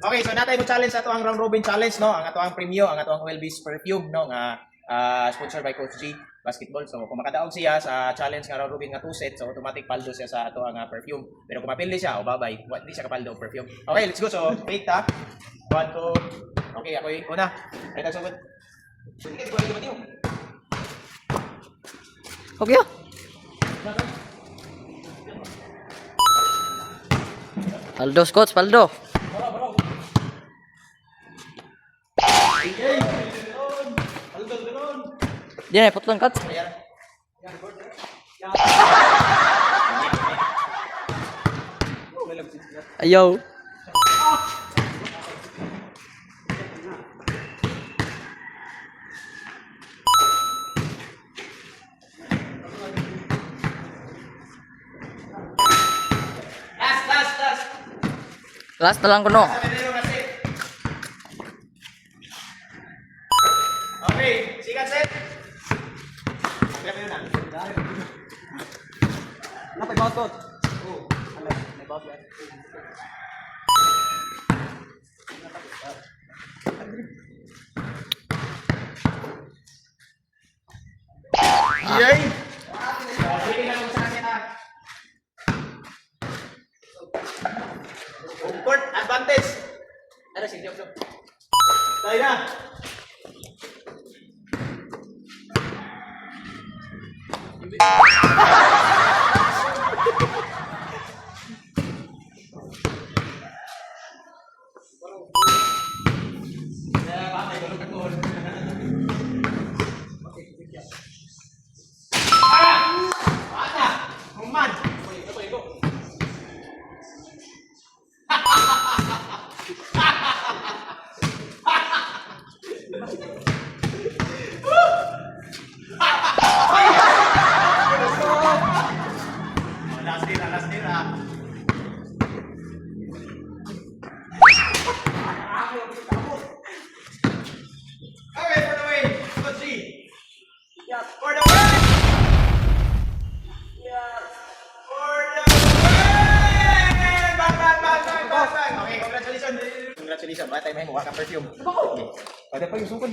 Okay, so natay mo challenge ato ang round robin challenge no, ang ato ang premyo, ang ato ang Well-Be's perfume no nga sponsored by Coach G Basketball. So kung makadaog siya sa challenge nga round robin nga 2 sets, so automatic paldo siya sa ato ang perfume. Pero kung mapili siya o babay, hindi siya kapaldo og perfume. Okay, let's go. So wait ha. 1 2. Okay, ako yung una. Ay tagsugod. Sige, ko dito matiyo. Okay. Paldo, Scott, paldo. Di na, putlan kat. Ayaw. Last na lang ko no. Okay, sikat set. Kaya yun na. Napay baut ko. Oh, may boss yan. Yay! Sige lang mo sa akin ha. Home court advantage. Ano sige, Jok. Tayo na. Last tira. Okay, for the win. Coach G. Yes, for the win. Yes, for the win. Bang. Okay, congratulations. Congratulations. Baka tayo may mukha ka perfume. Okay. Pwede pa yung sukod